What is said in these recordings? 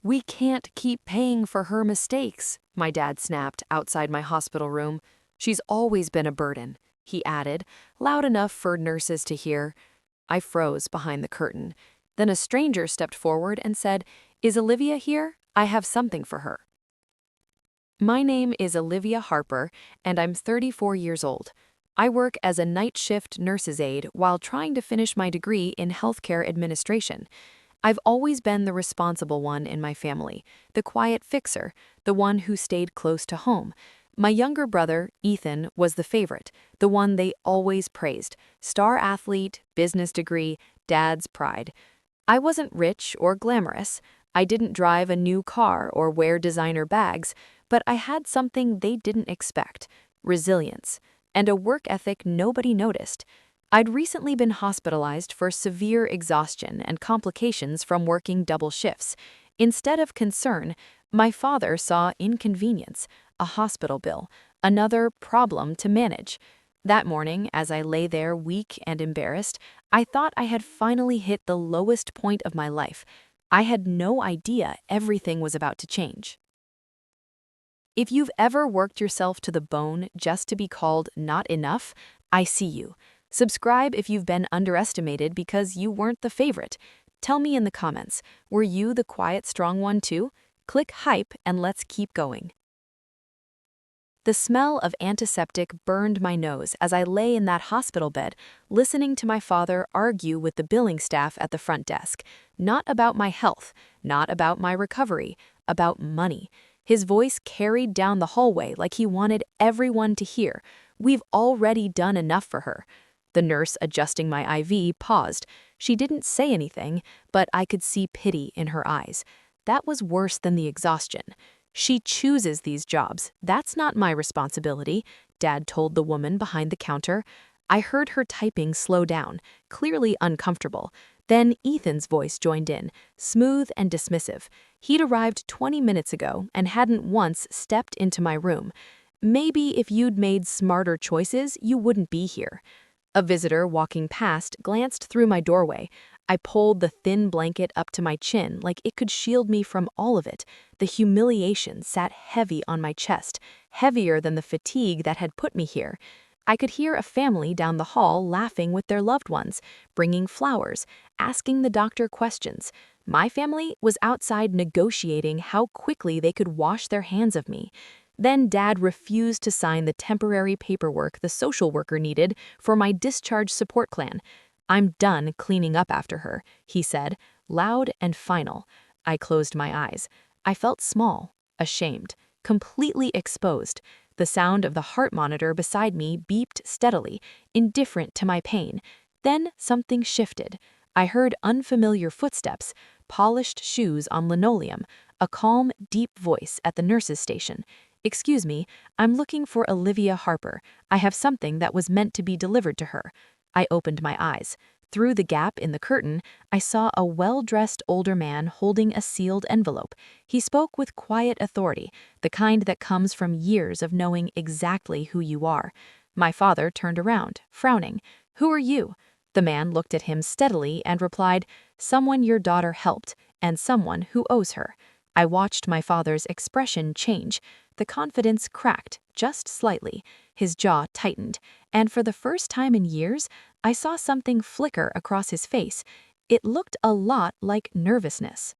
"We can't keep paying for her mistakes," my dad snapped outside my hospital room. "She's always been a burden," he added, loud enough for nurses to hear. I froze behind the curtain. Then a stranger stepped forward and said, "Is Olivia here? I have something for her." My name is Olivia Harper, and I'm 34 years old. I work as a night shift nurse's aide while trying to finish my degree in healthcare administration. I've always been the responsible one in my family, the quiet fixer, the one who stayed close to home. My younger brother, Ethan, was the favorite, the one they always praised. Star athlete, business degree, dad's pride. I wasn't rich or glamorous. I didn't drive a new car or wear designer bags, but I had something they didn't expect: resilience, and a work ethic nobody noticed. I'd recently been hospitalized for severe exhaustion and complications from working double shifts. Instead of concern, my father saw inconvenience, a hospital bill, another problem to manage. That morning, as I lay there weak and embarrassed, I thought I had finally hit the lowest point of my life. I had no idea everything was about to change. If you've ever worked yourself to the bone just to be called not enough, I see you. Subscribe if you've been underestimated because you weren't the favorite. Tell me in the comments, were you the quiet, strong one too? Click hype and let's keep going. The smell of antiseptic burned my nose as I lay in that hospital bed, listening to my father argue with the billing staff at the front desk. Not about my health, not about my recovery, about money. His voice carried down the hallway like he wanted everyone to hear. "We've already done enough for her." The nurse adjusting my IV paused. She didn't say anything, but I could see pity in her eyes. That was worse than the exhaustion. "She chooses these jobs. That's not my responsibility," Dad told the woman behind the counter. I heard her typing slow down, clearly uncomfortable. Then Ethan's voice joined in, smooth and dismissive. He'd arrived 20 minutes ago and hadn't once stepped into my room. "Maybe if you'd made smarter choices, you wouldn't be here." A visitor walking past glanced through my doorway. I pulled the thin blanket up to my chin like it could shield me from all of it. The humiliation sat heavy on my chest, heavier than the fatigue that had put me here. I could hear a family down the hall laughing with their loved ones, bringing flowers, asking the doctor questions. My family was outside negotiating how quickly they could wash their hands of me. Then Dad refused to sign the temporary paperwork the social worker needed for my discharge support plan. "I'm done cleaning up after her," he said, loud and final. I closed my eyes. I felt small, ashamed, completely exposed. The sound of the heart monitor beside me beeped steadily, indifferent to my pain. Then something shifted. I heard unfamiliar footsteps, polished shoes on linoleum, a calm, deep voice at the nurse's station. "Excuse me, I'm looking for Olivia Harper. I have something that was meant to be delivered to her." I opened my eyes. Through the gap in the curtain, I saw a well-dressed older man holding a sealed envelope. He spoke with quiet authority, the kind that comes from years of knowing exactly who you are. My father turned around, frowning. "Who are you?" The man looked at him steadily and replied, "Someone your daughter helped, and someone who owes her." I watched my father's expression change. The confidence cracked, just slightly. His jaw tightened, and for the first time in years, I saw something flicker across his face. It looked a lot like nervousness.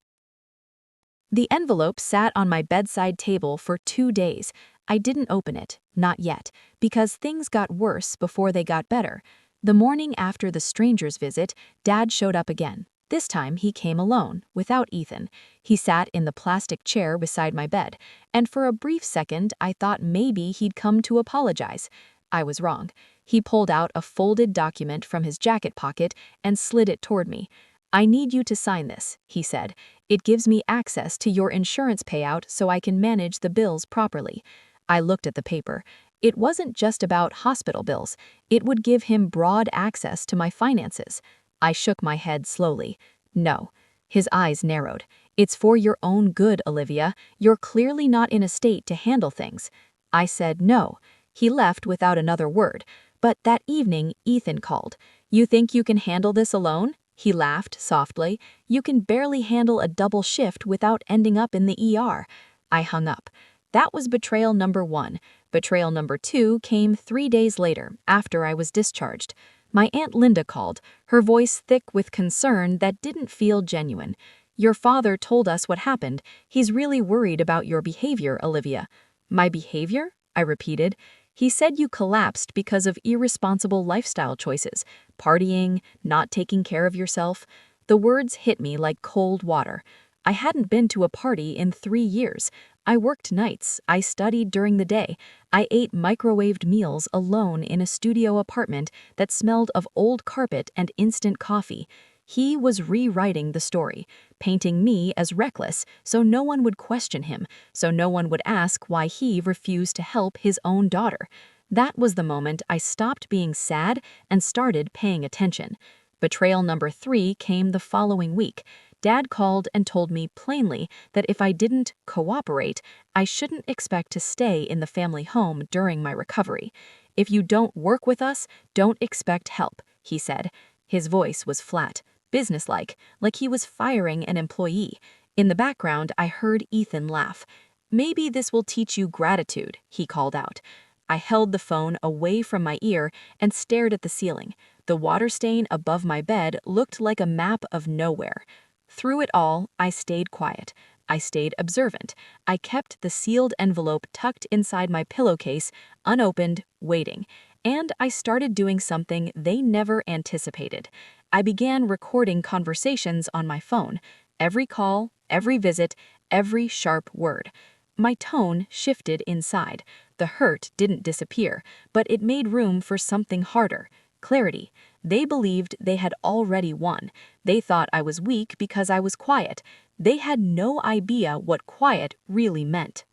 The envelope sat on my bedside table for 2 days. I didn't open it, not yet, because things got worse before they got better. The morning after the stranger's visit, Dad showed up again. This time he came alone, without Ethan. He sat in the plastic chair beside my bed, and for a brief second I thought maybe he'd come to apologize. I was wrong. He pulled out a folded document from his jacket pocket and slid it toward me. "I need you to sign this," he said. "It gives me access to your insurance payout so I can manage the bills properly." I looked at the paper. It wasn't just about hospital bills. It would give him broad access to my finances. I shook my head slowly. "No." His eyes narrowed. "It's for your own good, Olivia. You're clearly not in a state to handle things." I said no. He left without another word. But that evening, Ethan called. "You think you can handle this alone?" He laughed softly. "You can barely handle a double shift without ending up in the ER." I hung up. That was betrayal number 1. Betrayal number 2 came 3 days later, after I was discharged. My Aunt Linda called, her voice thick with concern that didn't feel genuine. "Your father told us what happened. He's really worried about your behavior, Olivia." "My behavior?" I repeated. "He said you collapsed because of irresponsible lifestyle choices, partying, not taking care of yourself." The words hit me like cold water. I hadn't been to a party in 3 years. I worked nights, I studied during the day, I ate microwaved meals alone in a studio apartment that smelled of old carpet and instant coffee. He was rewriting the story, painting me as reckless so no one would question him, so no one would ask why he refused to help his own daughter. That was the moment I stopped being sad and started paying attention. Betrayal number 3 came the following week. Dad called and told me plainly that if I didn't cooperate, I shouldn't expect to stay in the family home during my recovery. "If you don't work with us, don't expect help," he said. His voice was flat, businesslike, like he was firing an employee. In the background, I heard Ethan laugh. "Maybe this will teach you gratitude," he called out. I held the phone away from my ear and stared at the ceiling. The water stain above my bed looked like a map of nowhere. Through it all, I stayed quiet. I stayed observant. I kept the sealed envelope tucked inside my pillowcase, unopened, waiting. And I started doing something they never anticipated. I began recording conversations on my phone. Every call, every visit, every sharp word. My tone shifted inside. The hurt didn't disappear, but it made room for something harder. Clarity. They believed they had already won. They thought I was weak because I was quiet. They had no idea what quiet really meant.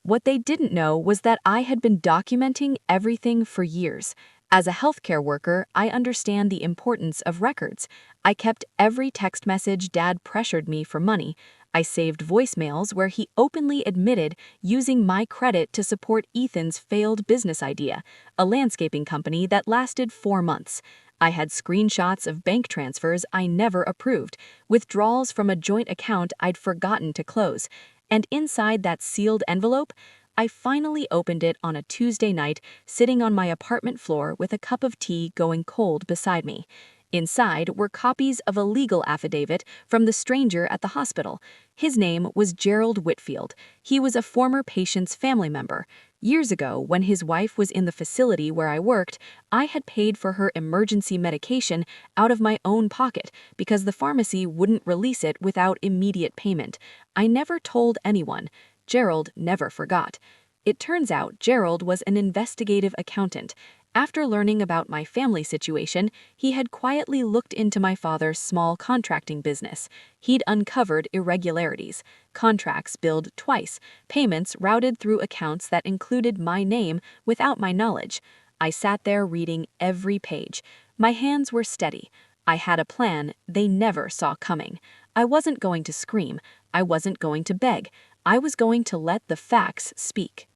What they didn't know was that I had been documenting everything for years. As a healthcare worker, I understand the importance of records. I kept every text message Dad pressured me for money. I saved voicemails where he openly admitted using my credit to support Ethan's failed business idea, a landscaping company that lasted 4 months. I had screenshots of bank transfers I never approved, withdrawals from a joint account I'd forgotten to close. And inside that sealed envelope, I finally opened it on a Tuesday night, sitting on my apartment floor with a cup of tea going cold beside me. Inside were copies of a legal affidavit from the stranger at the hospital. His name was Gerald Whitfield. He was a former patient's family member. Years ago, when his wife was in the facility where I worked, I had paid for her emergency medication out of my own pocket because the pharmacy wouldn't release it without immediate payment. I never told anyone. Gerald never forgot. It turns out Gerald was an investigative accountant. After learning about my family situation, he had quietly looked into my father's small contracting business. He'd uncovered irregularities, contracts billed twice, payments routed through accounts that included my name without my knowledge. I sat there reading every page. My hands were steady. I had a plan they never saw coming. I wasn't going to scream. I wasn't going to beg. I was going to let the facts speak.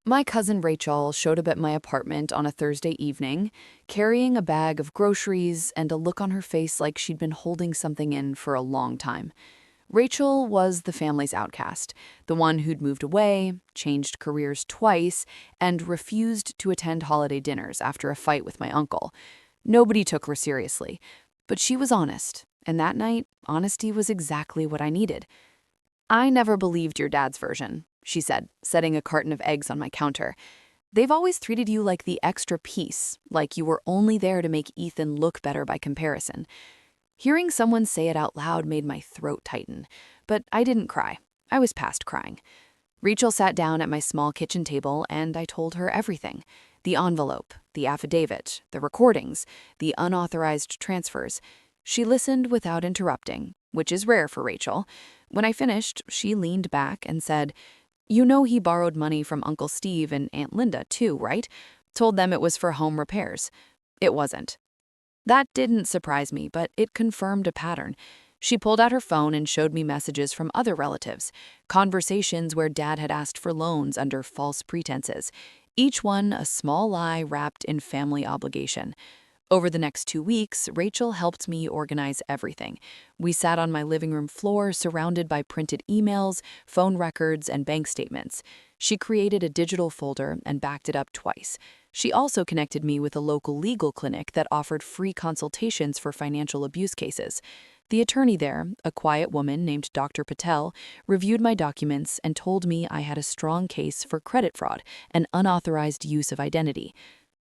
My cousin Rachel showed up at my apartment on a Thursday evening, carrying a bag of groceries and a look on her face like she'd been holding something in for a long time. Rachel was the family's outcast, the one who'd moved away, changed careers twice, and refused to attend holiday dinners after a fight with my uncle. Nobody took her seriously, but she was honest, and that night, honesty was exactly what I needed. "I never believed your dad's version," she said, setting a carton of eggs on my counter. "They've always treated you like the extra piece, like you were only there to make Ethan look better by comparison." Hearing someone say it out loud made my throat tighten, but I didn't cry. I was past crying. Rachel sat down at my small kitchen table and I told her everything. The envelope, the affidavit, the recordings, the unauthorized transfers. She listened without interrupting, which is rare for Rachel. When I finished, she leaned back and said, "You know he borrowed money from Uncle Steve and Aunt Linda too, right? Told them it was for home repairs." It wasn't. That didn't surprise me, but it confirmed a pattern. She pulled out her phone and showed me messages from other relatives, conversations where Dad had asked for loans under false pretenses, each one a small lie wrapped in family obligation. Over the next 2 weeks, Rachel helped me organize everything. We sat on my living room floor surrounded by printed emails, phone records, and bank statements. She created a digital folder and backed it up twice. She also connected me with a local legal clinic that offered free consultations for financial abuse cases. The attorney there, a quiet woman named Dr. Patel, reviewed my documents and told me I had a strong case for credit fraud and unauthorized use of identity.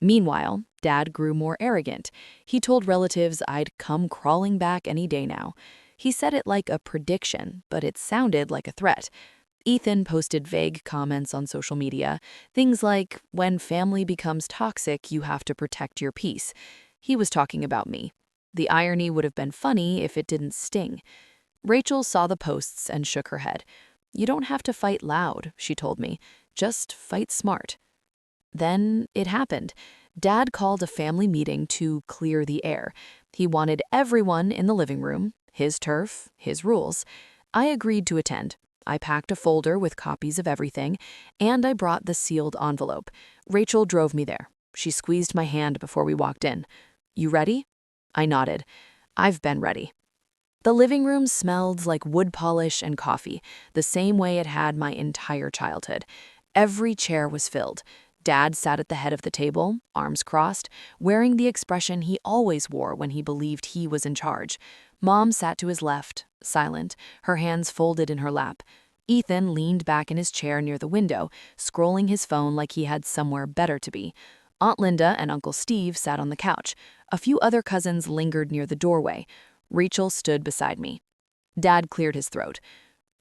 Meanwhile, Dad grew more arrogant. He told relatives I'd come crawling back any day now. He said it like a prediction, but it sounded like a threat. Ethan posted vague comments on social media, things like, "When family becomes toxic, you have to protect your peace." He was talking about me. The irony would have been funny if it didn't sting. Rachel saw the posts and shook her head. "You don't have to fight loud," she told me. "Just fight smart." Then it happened. Dad called a family meeting to clear the air. He wanted everyone in the living room, his turf, his rules. I agreed to attend. I packed a folder with copies of everything, and I brought the sealed envelope. Rachel drove me there. She squeezed my hand before we walked in. "You ready?" I nodded. "I've been ready." The living room smelled like wood polish and coffee, the same way it had my entire childhood. Every chair was filled. Dad sat at the head of the table, arms crossed, wearing the expression he always wore when he believed he was in charge. Mom sat to his left, silent, her hands folded in her lap. Ethan leaned back in his chair near the window, scrolling his phone like he had somewhere better to be. Aunt Linda and Uncle Steve sat on the couch. A few other cousins lingered near the doorway. Rachel stood beside me. Dad cleared his throat.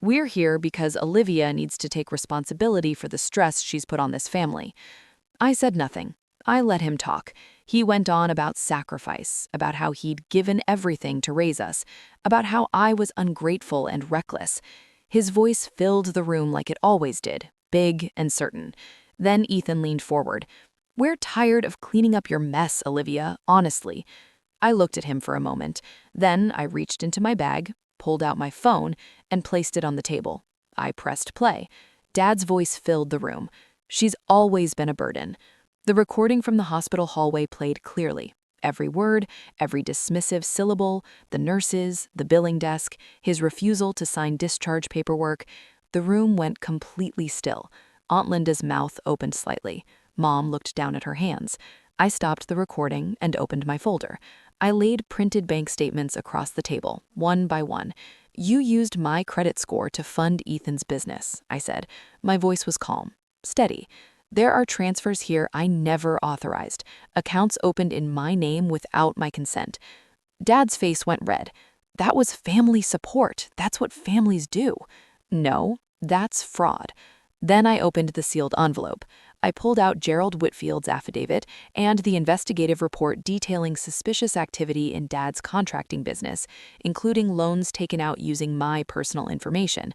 "We're here because Olivia needs to take responsibility for the stress she's put on this family." I said nothing. I let him talk. He went on about sacrifice, about how he'd given everything to raise us, about how I was ungrateful and reckless. His voice filled the room like it always did, big and certain. Then Ethan leaned forward. "We're tired of cleaning up your mess, Olivia, honestly." I looked at him for a moment. Then I reached into my bag, pulled out my phone, and placed it on the table. I pressed play. Dad's voice filled the room. "She's always been a burden." The recording from the hospital hallway played clearly. Every word, every dismissive syllable, the nurses, the billing desk, his refusal to sign discharge paperwork. The room went completely still. Aunt Linda's mouth opened slightly. Mom looked down at her hands. I stopped the recording and opened my folder. I laid printed bank statements across the table, one by one. "You used my credit score to fund Ethan's business," I said. My voice was calm, steady. "There are transfers here I never authorized, accounts opened in my name without my consent." Dad's face went red. "That was family support. That's what families do." "No, that's fraud." Then I opened the sealed envelope. I pulled out Gerald Whitfield's affidavit and the investigative report detailing suspicious activity in Dad's contracting business, including loans taken out using my personal information.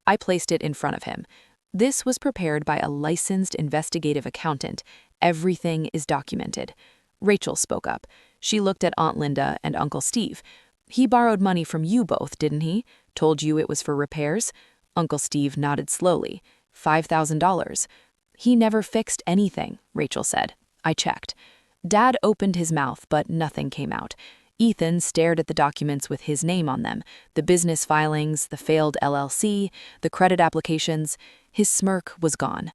I placed it in front of him. "This was prepared by a licensed investigative accountant. Everything is documented." Rachel spoke up. She looked at Aunt Linda and Uncle Steve. "He borrowed money from you both, didn't he? Told you it was for repairs?" Uncle Steve nodded slowly. $5,000. "He never fixed anything," Rachel said. I checked. Dad opened his mouth, but nothing came out. Ethan stared at the documents with his name on them, the business filings, the failed LLC, the credit applications. His smirk was gone.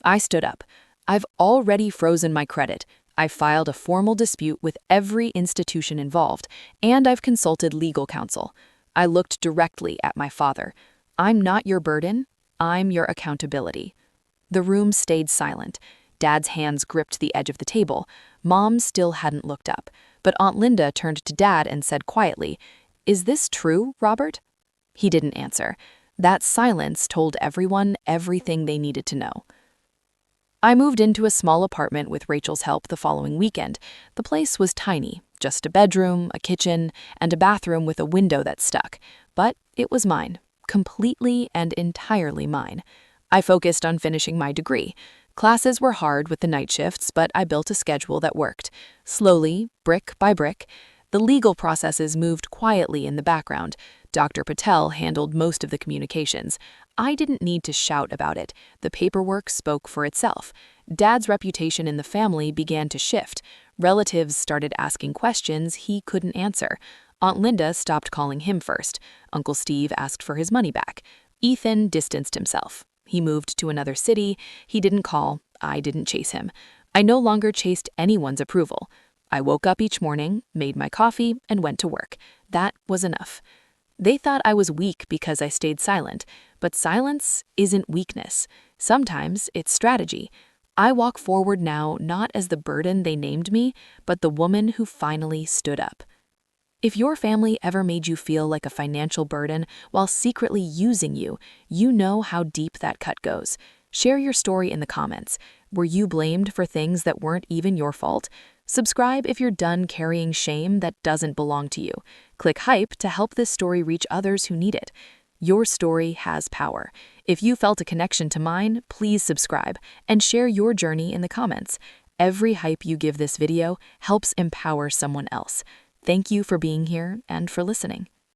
I stood up. "I've already frozen my credit. I've filed a formal dispute with every institution involved, and I've consulted legal counsel." I looked directly at my father. "I'm not your burden. I'm your accountability." The room stayed silent. Dad's hands gripped the edge of the table. Mom still hadn't looked up, but Aunt Linda turned to Dad and said quietly, "Is this true, Robert?" He didn't answer. That silence told everyone everything they needed to know. I moved into a small apartment with Rachel's help the following weekend. The place was tiny, just a bedroom, a kitchen, and a bathroom with a window that stuck. But it was mine, completely and entirely mine. I focused on finishing my degree. Classes were hard with the night shifts, but I built a schedule that worked. Slowly, brick by brick, the legal processes moved quietly in the background. Dr. Patel handled most of the communications. I didn't need to shout about it. The paperwork spoke for itself. Dad's reputation in the family began to shift. Relatives started asking questions he couldn't answer. Aunt Linda stopped calling him first. Uncle Steve asked for his money back. Ethan distanced himself. He moved to another city. He didn't call. I didn't chase him. I no longer chased anyone's approval. I woke up each morning, made my coffee, and went to work. That was enough. They thought I was weak because I stayed silent, but silence isn't weakness. Sometimes it's strategy. I walk forward now not as the burden they named me, but the woman who finally stood up. If your family ever made you feel like a financial burden while secretly using you, you know how deep that cut goes. Share your story in the comments. Were you blamed for things that weren't even your fault? Subscribe if you're done carrying shame that doesn't belong to you. Click hype to help this story reach others who need it. Your story has power. If you felt a connection to mine, please subscribe and share your journey in the comments. Every hype you give this video helps empower someone else. Thank you for being here and for listening.